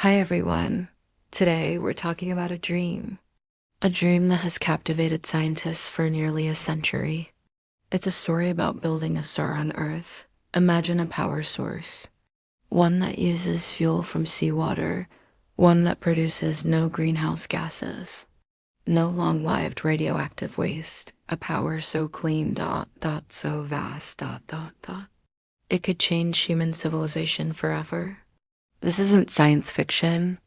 Hi everyone. Today we're talking about a dream. A dream that has captivated scientists for nearly a century. It's a story about building a star on Earth. Imagine a power source. One that uses fuel from seawater. One that produces no greenhouse gases. No long-lived radioactive waste. A power so clean, so vast, It could change human civilization forever. This isn't science fiction.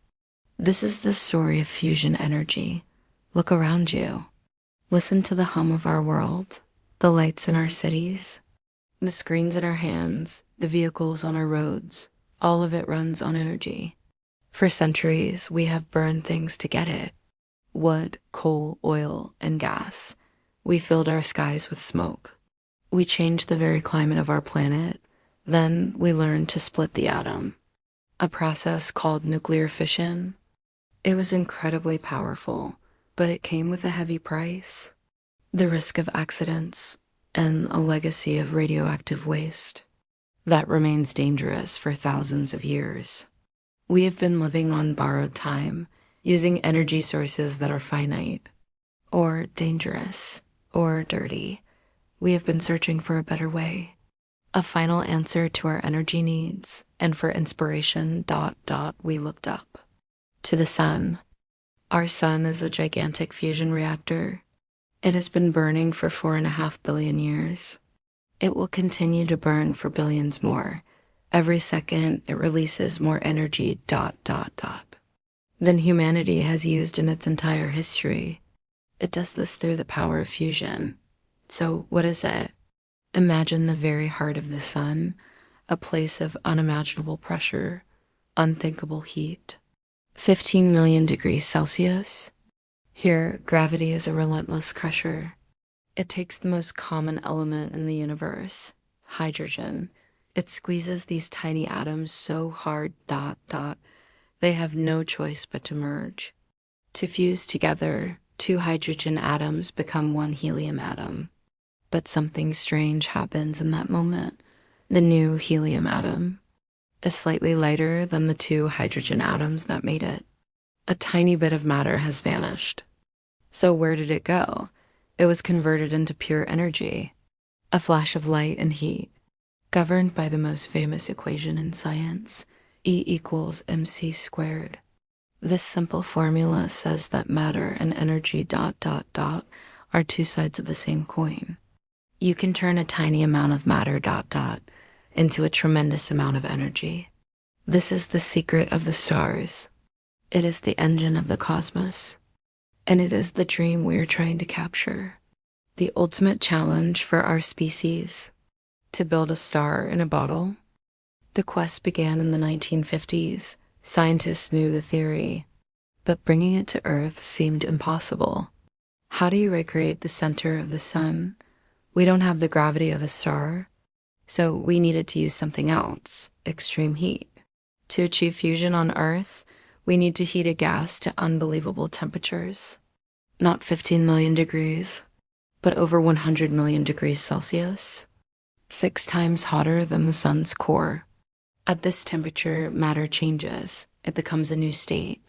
This is the story of fusion energy. Look around you. Listen to the hum of our world, the lights in our cities, the screens in our hands, the vehicles on our roads. All of it runs on energy. For centuries, we have burned things to get it. Wood, coal, oil, and gas. We filled our skies with smoke. We changed the very climate of our planet. Then we learned to split the atom. A process called nuclear fission. It was incredibly powerful, but it came with a heavy price. The risk of accidents and a legacy of radioactive waste that remains dangerous for thousands of years. We have been living on borrowed time, using energy sources that are finite, or dangerous, or dirty. We have been searching for a better way. A final answer to our energy needs, and for inspiration, we looked up. To the sun. Our sun is a gigantic fusion reactor. It has been burning for 4.5 billion years. It will continue to burn for billions more. Every second, it releases more energy, than humanity has used in its entire history. It does this through the power of fusion. So what is it? Imagine the very heart of the sun, a place of unimaginable pressure, unthinkable heat. 15 million degrees Celsius. Here, gravity is a relentless crusher. It takes the most common element in the universe, hydrogen. It squeezes these tiny atoms so hard, they have no choice but to merge. To fuse together, 2 hydrogen atoms become 1 helium atom. But something strange happens in that moment. The new helium atom is slightly lighter than the 2 hydrogen atoms that made it. A tiny bit of matter has vanished. So where did it go? It was converted into pure energy, a flash of light and heat, governed by the most famous equation in science, E equals mc squared. This simple formula says that matter and energy are 2 sides of the same coin. You can turn a tiny amount of matter into a tremendous amount of energy. This is the secret of the stars. It is the engine of the cosmos. And it is the dream we are trying to capture. The ultimate challenge for our species. To build a star in a bottle. The quest began in the 1950s. Scientists knew the theory, but bringing it to Earth seemed impossible. How do you recreate the center of the sun? We don't have the gravity of a star, so we needed to use something else, extreme heat. To achieve fusion on Earth, we need to heat a gas to unbelievable temperatures. Not 15 million degrees, but over 100 million degrees Celsius. 6 times hotter than the sun's core. At this temperature, matter changes. It becomes a new state.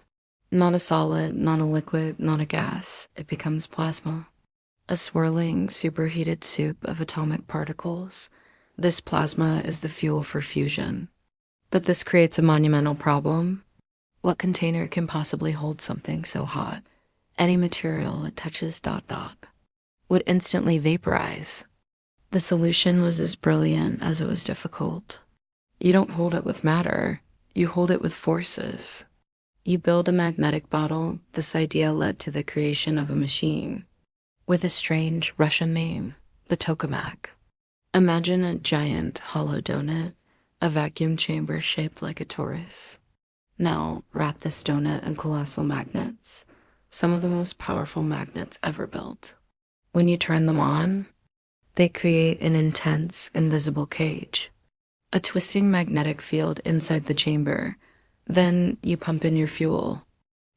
Not a solid, not a liquid, not a gas. It becomes plasma. A swirling, superheated soup of atomic particles. This plasma is the fuel for fusion. But this creates a monumental problem. What container can possibly hold something so hot? Any material it touches would instantly vaporize. The solution was as brilliant as it was difficult. You don't hold it with matter, you hold it with forces. You build a magnetic bottle. This idea led to the creation of a machine with a strange Russian name, the tokamak. Imagine a giant hollow donut, a vacuum chamber shaped like a torus. Now wrap this donut in colossal magnets, some of the most powerful magnets ever built. When you turn them on, they create an intense, invisible cage, a twisting magnetic field inside the chamber. Then you pump in your fuel,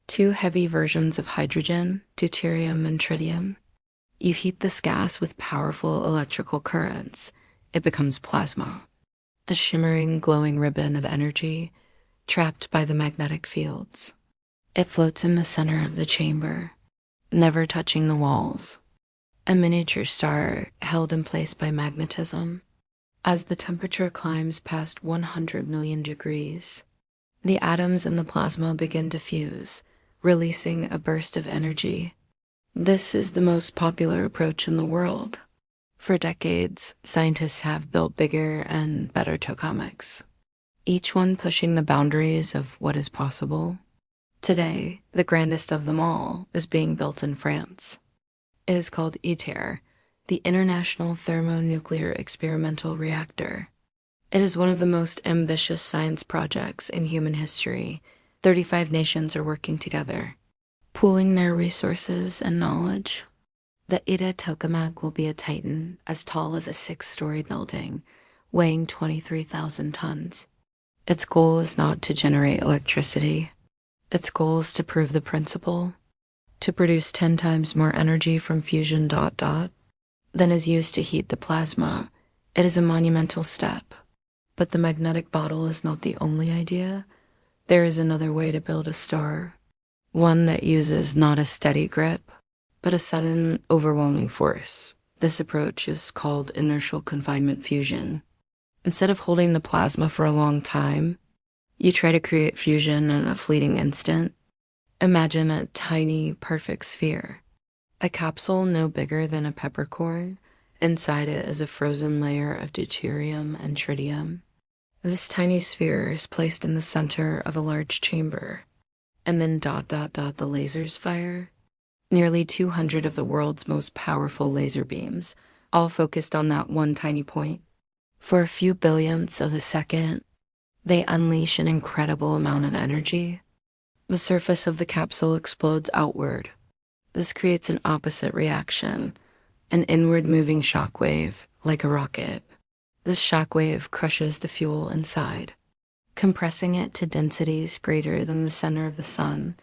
2 heavy versions of hydrogen, deuterium and tritium. You heat this gas with powerful electrical currents. It becomes plasma, a shimmering, glowing ribbon of energy, trapped by the magnetic fields. It floats in the center of the chamber, never touching the walls, a miniature star held in place by magnetism. As the temperature climbs past 100 million degrees, the atoms in the plasma begin to fuse, releasing a burst of energy. This is the most popular approach in the world. For decades, scientists have built bigger and better tokamaks, each one pushing the boundaries of what is possible. Today, the grandest of them all is being built in France. It is called ITER, the International Thermonuclear Experimental Reactor. It is one of the most ambitious science projects in human history. 35 nations are working together, pooling their resources and knowledge. The ITER tokamak will be a titan as tall as a 6-story building, weighing 23,000 tons. Its goal is not to generate electricity. Its goal is to prove the principle, to produce 10 times more energy from fusion ... than is used to heat the plasma. It is a monumental step. But the magnetic bottle is not the only idea. There is another way to build a star, one that uses not a steady grip, but a sudden, overwhelming force. This approach is called inertial confinement fusion. Instead of holding the plasma for a long time, you try to create fusion in a fleeting instant. Imagine a tiny, perfect sphere, a capsule no bigger than a peppercorn. Inside it is a frozen layer of deuterium and tritium. This tiny sphere is placed in the center of a large chamber, and then ... the lasers fire. Nearly 200 of the world's most powerful laser beams, all focused on that one tiny point. For a few billionths of a second, they unleash an incredible amount of energy. The surface of the capsule explodes outward. This creates an opposite reaction, an inward moving shockwave, like a rocket. This shockwave crushes the fuel inside, compressing it to densities greater than the center of the sun.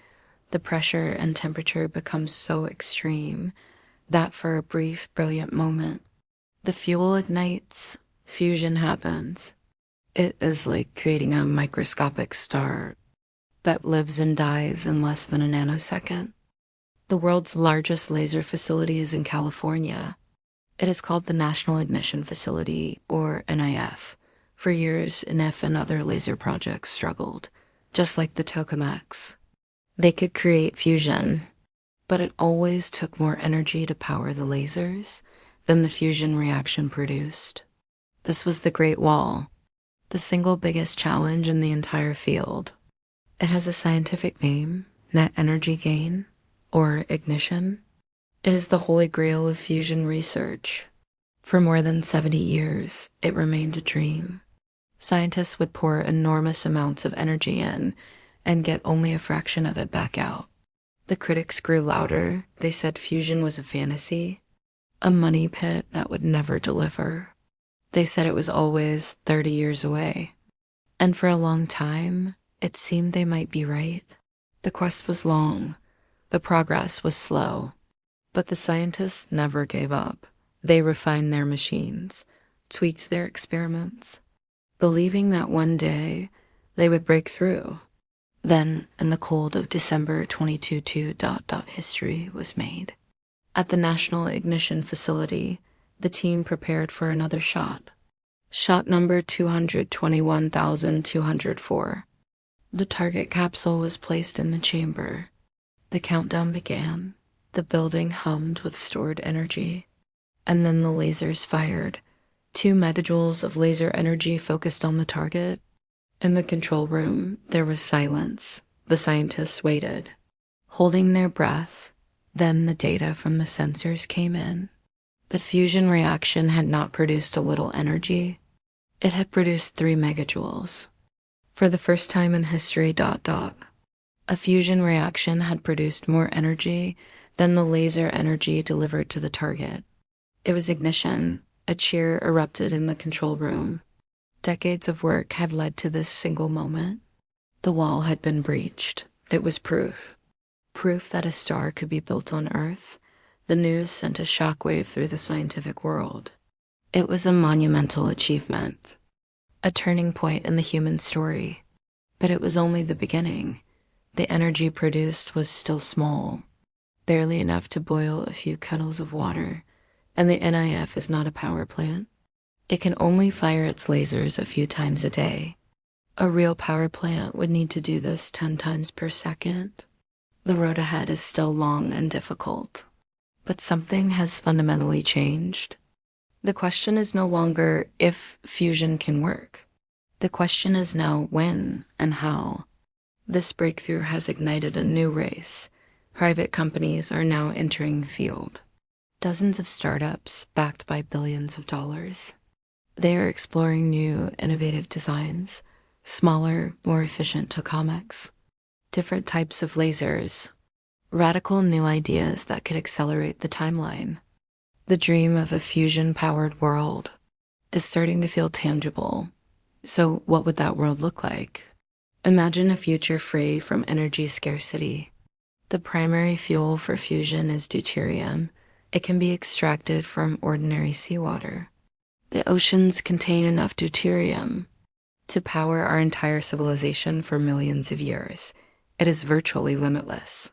The pressure and temperature become so extreme that for a brief, brilliant moment, the fuel ignites, fusion happens. It is like creating a microscopic star that lives and dies in less than a nanosecond. The world's largest laser facility is in California. It is called the National Ignition Facility, or NIF. For years, NIF and other laser projects struggled, just like the tokamaks. They could create fusion, but it always took more energy to power the lasers than the fusion reaction produced. This was the Great Wall, the single biggest challenge in the entire field. It has a scientific name, net energy gain, or ignition. It is the holy grail of fusion research. For more than 70 years, it remained a dream. Scientists would pour enormous amounts of energy in and get only a fraction of it back out. The critics grew louder. They said fusion was a fantasy, a money pit that would never deliver. They said it was always 30 years away. And for a long time, it seemed they might be right. The quest was long. The progress was slow. But the scientists never gave up. They refined their machines, tweaked their experiments, believing that one day they would break through. Then, in the cold of December 2022, ... history was made. At the National Ignition Facility, the team prepared for another shot. Shot number 221,204. The target capsule was placed in the chamber. The countdown began. The building hummed with stored energy. And then the lasers fired. 2 megajoules of laser energy focused on the target. In the control room, there was silence. The scientists waited, holding their breath. Then the data from the sensors came in. The fusion reaction had not produced a little energy. It had produced 3 megajoules. For the first time in history ... a fusion reaction had produced more energy than the laser energy delivered to the target. It was ignition. A cheer erupted in the control room. Decades of work had led to this single moment. The wall had been breached. It was proof. Proof that a star could be built on Earth. The news sent a shockwave through the scientific world. It was a monumental achievement, a turning point in the human story. But it was only the beginning. The energy produced was still small, barely enough to boil a few kettles of water, and the NIF is not a power plant. It can only fire its lasers a few times a day. A real power plant would need to do this 10 times per second. The road ahead is still long and difficult, but something has fundamentally changed. The question is no longer if fusion can work. The question is now when and how. This breakthrough has ignited a new race. Private companies are now entering the field. Dozens of startups backed by billions of dollars. They are exploring new, innovative designs, smaller, more efficient tokamaks, different types of lasers, radical new ideas that could accelerate the timeline. The dream of a fusion-powered world is starting to feel tangible. So what would that world look like? Imagine a future free from energy scarcity. The primary fuel for fusion is deuterium. It can be extracted from ordinary seawater. The oceans contain enough deuterium to power our entire civilization for millions of years. It is virtually limitless.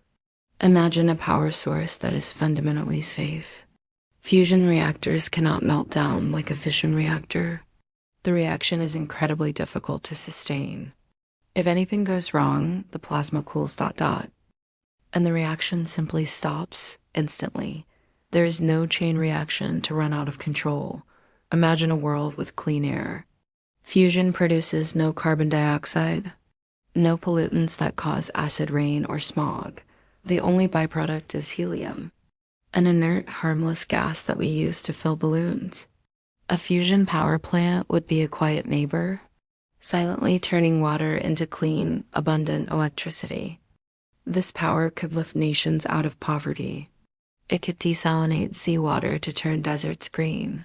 Imagine a power source that is fundamentally safe. Fusion reactors cannot melt down like a fission reactor. The reaction is incredibly difficult to sustain. If anything goes wrong, the plasma cools ... and the reaction simply stops instantly. There is no chain reaction to run out of control. Imagine a world with clean air. Fusion produces no carbon dioxide, no pollutants that cause acid rain or smog. The only byproduct is helium, an inert, harmless gas that we use to fill balloons. A fusion power plant would be a quiet neighbor, silently turning water into clean, abundant electricity. This power could lift nations out of poverty. It could desalinate seawater to turn deserts green.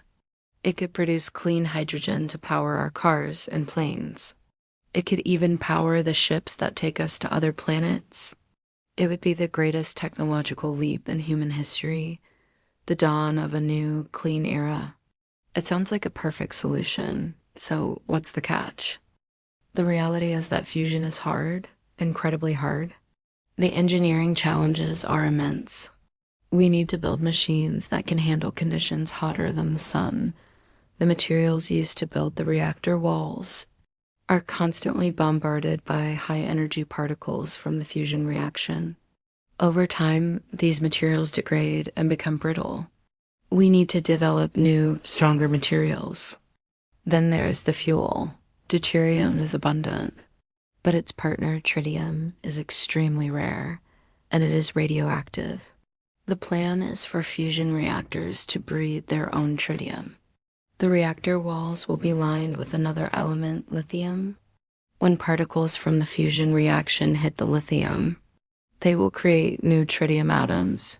It could produce clean hydrogen to power our cars and planes. It could even power the ships that take us to other planets. It would be the greatest technological leap in human history, the dawn of a new, clean era. It sounds like a perfect solution, so what's the catch? The reality is that fusion is hard, incredibly hard. The engineering challenges are immense. We need to build machines that can handle conditions hotter than the sun. The materials used to build the reactor walls are constantly bombarded by high-energy particles from the fusion reaction. Over time, these materials degrade and become brittle. We need to develop new, stronger materials. Then there's the fuel. Deuterium is abundant, but its partner, tritium, is extremely rare, and it is radioactive. The plan is for fusion reactors to breed their own tritium. The reactor walls will be lined with another element, lithium. When particles from the fusion reaction hit the lithium, they will create new tritium atoms.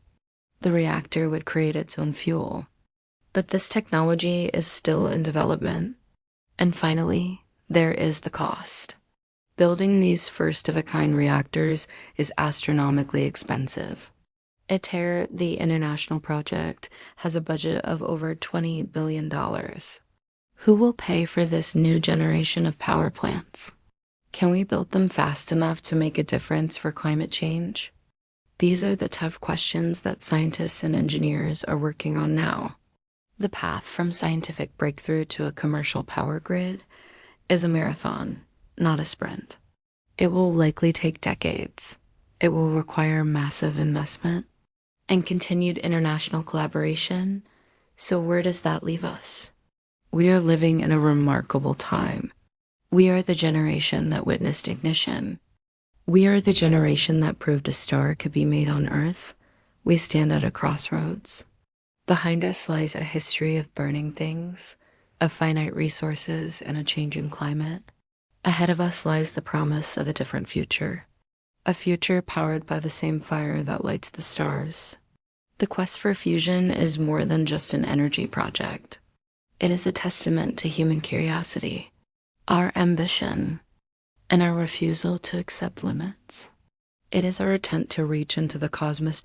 The reactor would create its own fuel. But this technology is still in development. And finally, there is the cost. Building these first-of-a-kind reactors is astronomically expensive. ITER, the international project, has a budget of over $20 billion. Who will pay for this new generation of power plants? Can we build them fast enough to make a difference for climate change? These are the tough questions that scientists and engineers are working on now. The path from scientific breakthrough to a commercial power grid is a marathon, not a sprint. It will likely take decades. It will require massive investment and continued international collaboration. So where does that leave us? We are living in a remarkable time. We are the generation that witnessed ignition. We are the generation that proved a star could be made on Earth. We stand at a crossroads. Behind us lies a history of burning things, of finite resources and a changing climate. Ahead of us lies the promise of a different future. A future powered by the same fire that lights the stars. The quest for fusion is more than just an energy project. It is a testament to human curiosity, our ambition, and our refusal to accept limits. It is our attempt to reach into the cosmos ...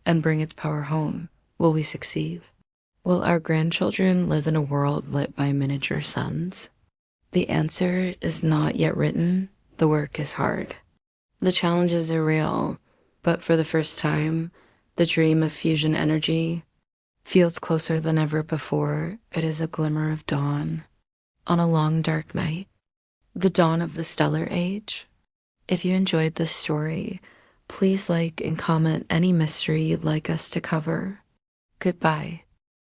and bring its power home. Will we succeed? Will our grandchildren live in a world lit by miniature suns? The answer is not yet written, The work is hard. The challenges are real, but for the first time, the dream of fusion energy feels closer than ever before. It is a glimmer of dawn on a long, dark night, the dawn of the stellar age. If you enjoyed this story, please like and comment any mystery you'd like us to cover. Goodbye.